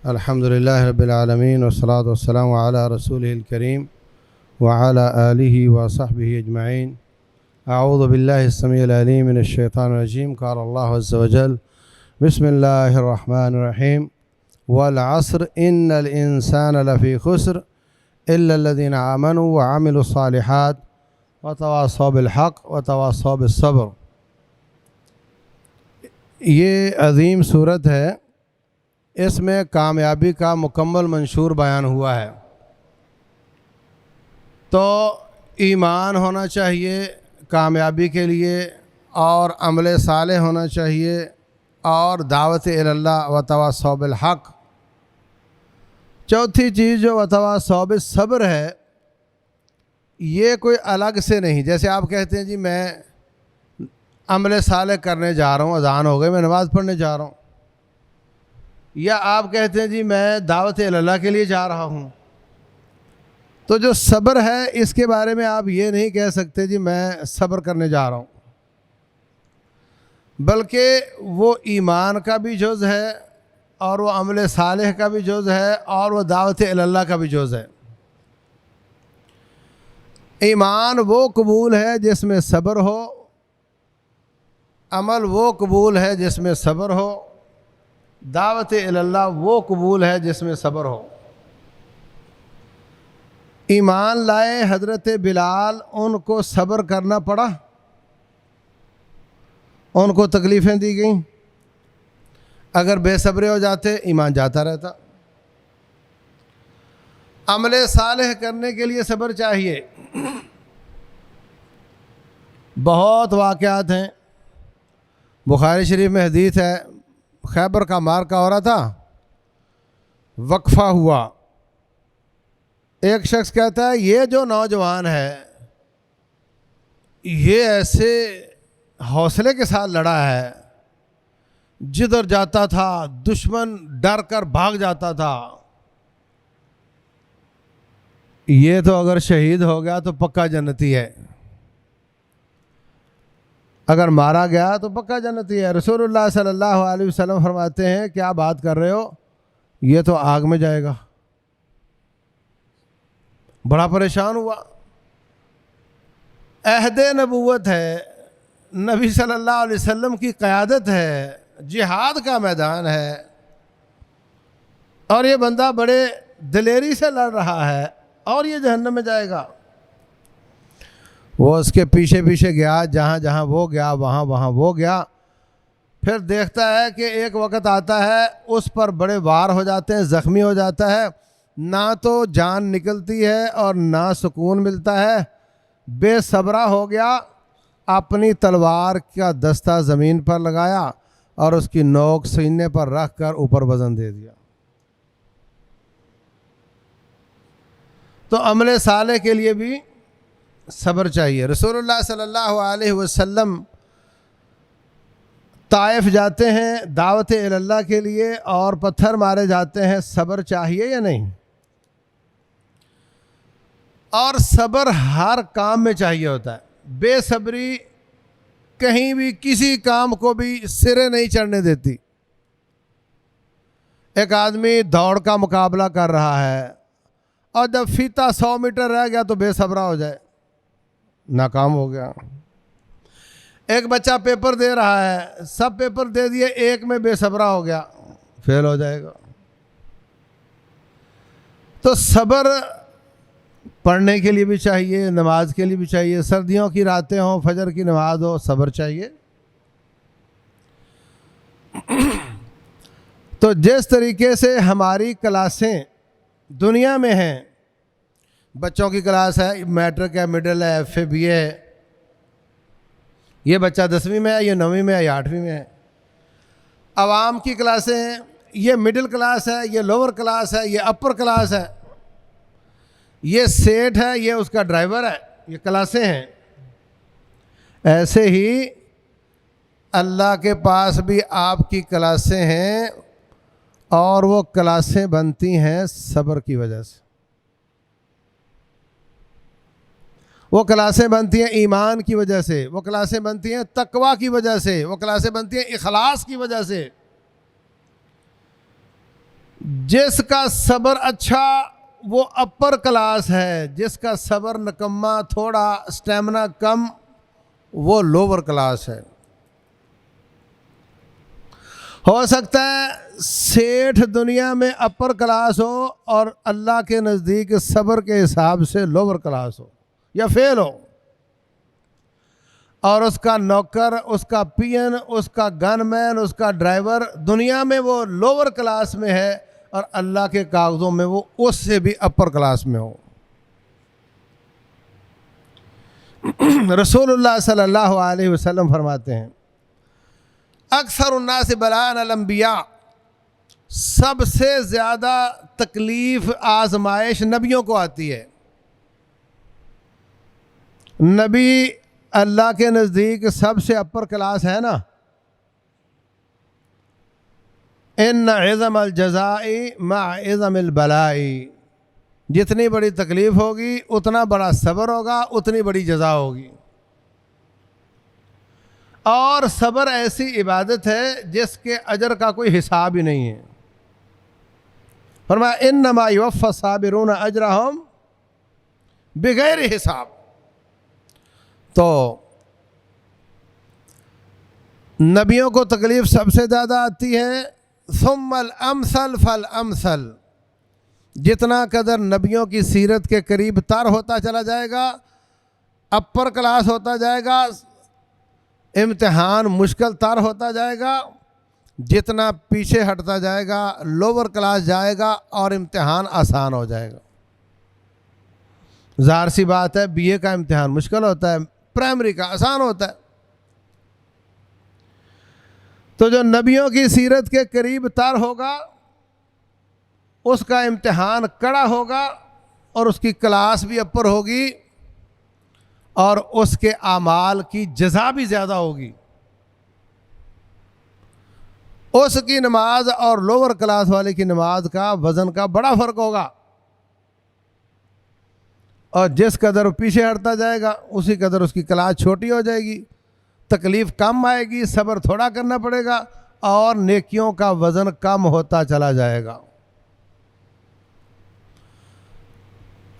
अल्हम्दुलिल्लाहि रब्बिल आलमीन वस्सलातु वस्सलामु अला रसूलिहिल करीम व अला आलिहि व सहबिहि अजमईन। अऊज़ु बिल्लाहि समीउल अलीम मिनश शैतानिर रजीम। क़ाला अल्लाहु अज़्ज़ा व जल बिस्मिल्लाहिर रहमानिर रहीम वल अस्र इन्नल इंसाना लफ़ी खुस्र इल्लल लज़ीना आमनू व अमिलुस सालिहात व तवासौ बिल हक़ व तवासौ बिस सब्र। ये अज़ीम सूरत है, इसमें कामयाबी का मुकम्मल मंशूर बयान हुआ है। तो ईमान होना चाहिए कामयाबी के लिए, और अमल साले होना चाहिए, और दावत इल्लल्लाह व तवासौ बिल हक़। चौथी चीज़ जो व तवासौ बिस सब्र है, ये कोई अलग से नहीं। जैसे आप कहते हैं जी मैं अमल साले करने जा रहा हूँ, अज़ान हो गई, मैं नमाज़ पढ़ने जा रहा हूँ, या आप कहते हैं जी मैं दावत इल्लल्लाह के लिए जा रहा हूँ। तो जो सब्र है, इसके बारे में आप ये नहीं कह सकते जी मैं सब्र करने जा रहा हूँ, बल्कि वो ईमान का भी जुज़ है, और वो अमल सालेह का भी जुज़ है, और वो दावत इल्लल्लाह का भी जुज़ है। ईमान वो कबूल है जिसमें सब्र हो, अमल वो कबूल है जिसमें सब्र हो, दावत इल्लल्लाह वो कबूल है जिसमें सब्र हो। ईमान लाए हज़रत बिलाल, उनको सब्र करना पड़ा, उनको तकलीफ़ें दी गईं। अगर बेसब्रे हो जाते ईमान जाता रहता। अमल सालेह करने के लिए सब्र चाहिए। बहुत वाक़यात हैं, बुखारी शरीफ में हदीस है, खैबर का मार्का हो रहा था, वक्फ़ा हुआ। एक शख्स कहता है ये जो नौजवान है ये ऐसे हौसले के साथ लड़ा है, जिधर जाता था दुश्मन डर कर भाग जाता था। ये तो अगर शहीद हो गया तो पक्का जन्नती है, अगर मारा गया तो पक्का जन्नती है। रसूलुल्लाह सल्लल्लाहु अलैहि वसल्लम फरमाते हैं क्या बात कर रहे हो, ये तो आग में जाएगा। बड़ा परेशान हुआ। अहद नबूवत है, नबी सल्लल्लाहु अलैहि वसल्लम की क़यादत है, जिहाद का मैदान है, और ये बंदा बड़े दिलेरी से लड़ रहा है, और ये जहन्नम में जाएगा। वो उसके पीछे पीछे गया, जहाँ जहाँ वो गया वहाँ वहाँ वो गया। फिर देखता है कि एक वक़्त आता है उस पर बड़े वार हो जाते हैं, ज़ख्मी हो जाता है, ना तो जान निकलती है और ना सुकून मिलता है। बेसब्रा हो गया, अपनी तलवार का दस्ता ज़मीन पर लगाया और उसकी नोक सीने पर रख कर ऊपर वज़न दे दिया। तो अमल साले के लिए भी सब्र चाहिए। रसूलुल्लाह सल्लल्लाहु अलैहि वसल्लम ताइफ जाते हैं दावत इल्लल्लाह के लिए, और पत्थर मारे जाते हैं। सब्र चाहिए या नहीं? और सब्र हर काम में चाहिए होता है। बेसब्री कहीं भी किसी काम को भी सिरे नहीं चढ़ने देती। एक आदमी दौड़ का मुकाबला कर रहा है, और जब फीता 100 मीटर रह गया तो बेसब्रा हो जाए, नाकाम हो गया। एक बच्चा पेपर दे रहा है, सब पेपर दे दिए, एक में बेसब्रा हो गया, फेल हो जाएगा। तो सब्र पढ़ने के लिए भी चाहिए, नमाज के लिए भी चाहिए। सर्दियों की रातें हों, फजर की नमाज हो, सब्र चाहिए। तो जिस तरीके से हमारी क्लासें दुनिया में हैं, बच्चों की क्लास है, मैट्रिक है, मिडिल है, FA BA है, ये बच्चा 10वीं में है, ये 9वीं में है, या 8वीं में है। आवाम की क्लासें हैं, ये मिडिल क्लास है, ये लोअर क्लास है, ये अपर क्लास है, ये सेठ है, ये उसका ड्राइवर है, ये क्लासें हैं। ऐसे ही अल्लाह के पास भी आपकी क्लासें हैं, और वो क्लासें बनती हैं सब्र की वजह से। वो क्लासें बनती हैं ईमान की वजह से, वो क्लासें बनती हैं तकवा की वजह से, वो क्लासें बनती हैं इखलास की वजह से। जिसका सब्र अच्छा वो अपर क्लास है, जिसका सब्र निकम्मा, थोड़ा स्टेमिना कम, वो लोअर क्लास है। हो सकता है सेठ दुनिया में अपर क्लास हो और अल्लाह के नज़दीक सब्र के हिसाब से लोअर क्लास हो या फेल हो, और उसका नौकर, उसका पियन, उसका गनमैन, उसका ड्राइवर दुनिया में वो लोअर क्लास में है और अल्लाह के कागज़ों में वो उससे भी अपर क्लास में हो। रसूलुल्लाह सल्लल्लाहु अलैहि वसल्लम फरमाते हैं, अक्सर उन्नास बलान अल-अंबिया, सबसे ज़्यादा तकलीफ़ आजमाइश नबियों को आती है। नबी अल्लाह के नज़दीक सबसे अपर क्लास है ना। इन्न इज़म अल जज़ाई मा इज़म अल बलाई, जितनी बड़ी तकलीफ़ होगी उतना बड़ा सब्र होगा, उतनी बड़ी जज़ा होगी। और सब्र ऐसी इबादत है जिसके अजर का कोई हिसाब ही नहीं है। फरमाया इन्नमा युवफ़्फ़ा साबिरून अजरहुम बिगैर हिसाब। तो नबियों को तकलीफ़ सबसे ज़्यादा आती है। सुम्मल अमसल फल अमसल, जितना कदर नबियों की सीरत के करीब तर होता चला जाएगा, अपर क्लास होता जाएगा, इम्तिहान मुश्किल तर होता जाएगा, जितना पीछे हटता जाएगा लोअर क्लास जाएगा और इम्तिहान आसान हो जाएगा। ज़ाहिर सी बात है, बीए का इम्तिहान मुश्किल होता है, प्राइमरी का आसान होता है। तो जो नबियों की सीरत के करीब तर होगा उसका इम्तिहान कड़ा होगा और उसकी क्लास भी अपर होगी और उसके आमाल की जज़ा भी ज़्यादा होगी। उसकी नमाज और लोअर क्लास वाले की नमाज का वज़न का बड़ा फ़र्क होगा, और जिस कदर पीछे हटता जाएगा उसी कदर उसकी क्लास छोटी हो जाएगी, तकलीफ़ कम आएगी, सब्र थोड़ा करना पड़ेगा और नेकियों का वज़न कम होता चला जाएगा।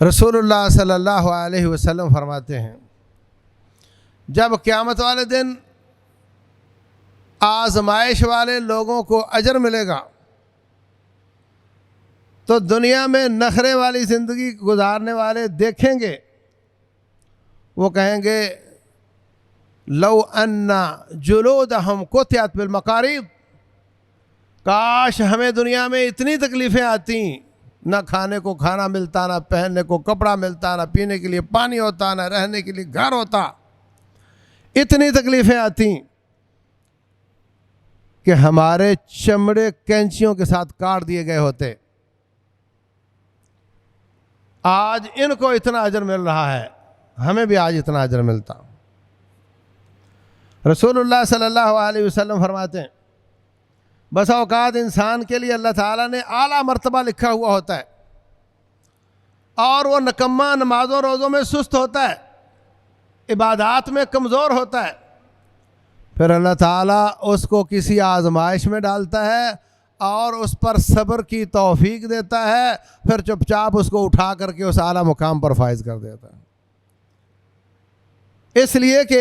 रसूलुल्लाह सल्लल्लाहु अलैहि वसल्लम फरमाते हैं, जब क़यामत वाले दिन आज़माइश वाले लोगों को अजर मिलेगा तो दुनिया में नखरे वाली ज़िंदगी गुजारने वाले देखेंगे, वो कहेंगे लौ अन्ना जुलूदहुम कुतियत बिल मकारिद, काश हमें दुनिया में इतनी तकलीफ़ें आती, ना खाने को खाना मिलता, ना पहनने को कपड़ा मिलता, ना पीने के लिए पानी होता, ना रहने के लिए घर होता, इतनी तकलीफ़ें आती कि हमारे चमड़े कैंचियों के साथ काट दिए गए होते। आज इनको इतना अजर मिल रहा है, हमें भी आज इतना अजर मिलता। रसूलुल्लाह सल्लल्लाहु अलैहि वसल्लम फरमाते हैं, बसा औकात इंसान के लिए अल्लाह ताला ने आला मर्तबा लिखा हुआ होता है और वो निकम्मा नमाज़ों रोज़ों में सुस्त होता है, इबादात में कमज़ोर होता है, फिर अल्लाह ताला उसको किसी आजमाइश में डालता है और उस पर सब्र की तौफीक देता है, फिर चुपचाप उसको उठा करके उस आला मुकाम पर फाइज कर देता है। इसलिए कि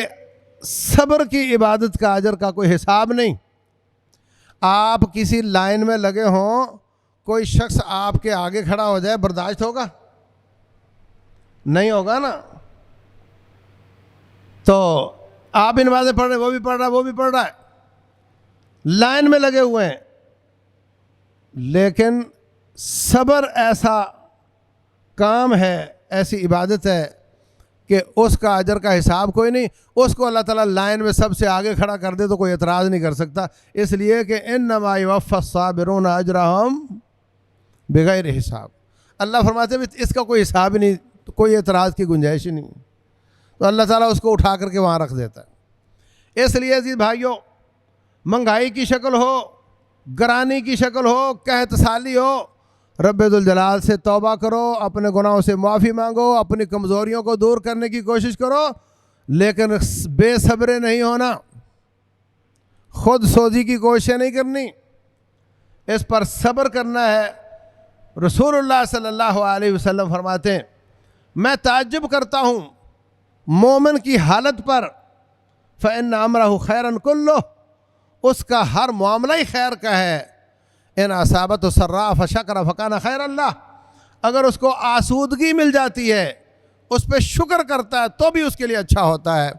सब्र की इबादत का अजर का कोई हिसाब नहीं। आप किसी लाइन में लगे हों, कोई शख्स आपके आगे खड़ा हो जाए, बर्दाश्त होगा? नहीं होगा ना। तो आप भी नमाज़ें पढ़ रहे हैं, वो भी पढ़ रहा है, वो भी पढ़ रहा है, लाइन में लगे हुए हैं, लेकिन सब्र ऐसा काम है, ऐसी इबादत है कि उसका अजर का हिसाब कोई नहीं। उसको अल्लाह ताला लाइन में सबसे आगे खड़ा कर दे तो कोई एतराज़ नहीं कर सकता, इसलिए कि इन्नमा युवफ़्फ़ा साबिरून अजरहुम बिगैर हिसाब। अल्लाह फरमाते हैं इसका कोई हिसाब ही नहीं, तो कोई एतराज़ की गुंजाइश ही नहीं, तो अल्लाह ताला उसको उठा करके वहाँ रख देता है। इसलिए अज़ीज़ भाइयों, महंगाई की शक्ल हो, गरानी की शक्ल हो, कहतसाली हो, रब्बुल जलाल से तौबा करो, अपने गुनाहों से माफ़ी मांगो, अपनी कमज़ोरियों को दूर करने की कोशिश करो, लेकिन बेसब्रे नहीं होना, खुद सोजी की कोशिशें नहीं करनी। इस पर सब्र करना है। रसूलुल्लाह सल्लल्लाहु अलैहि वसल्लम फरमाते हैं, मैं ताज्जुब करता हूँ मोमिन की हालत पर, फ़इन्न अमरहु खैरन कुल्लुह, उसका हर मामला ही खैर का है। इन असाबत सर्रा फशकर फ़कान खैरन लह, अगर उसको आसूदगी मिल जाती है, उस पर शुक्र करता है तो भी उसके लिए अच्छा होता है,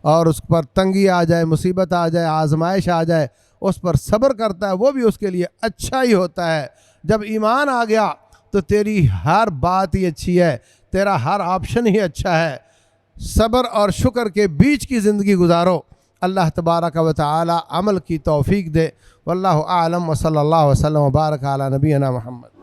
और उस पर तंगी आ जाए, मुसीबत आ जाए, आजमाइश आ जाए, उस पर सब्र करता है, वो भी उसके लिए अच्छा ही होता है। जब ईमान आ गया तो तेरी हर बात ही अच्छी है, तेरा हर ऑप्शन ही अच्छा है। सब्र और शुक्र के बीच की ज़िंदगी गुजारो। अल्लाह तबारक व तआला अमल की तौफीक दे। वल्लाहु आलम व सल्लल्लाहु वसल्लम व बारक अला नबीना मुहम्मद।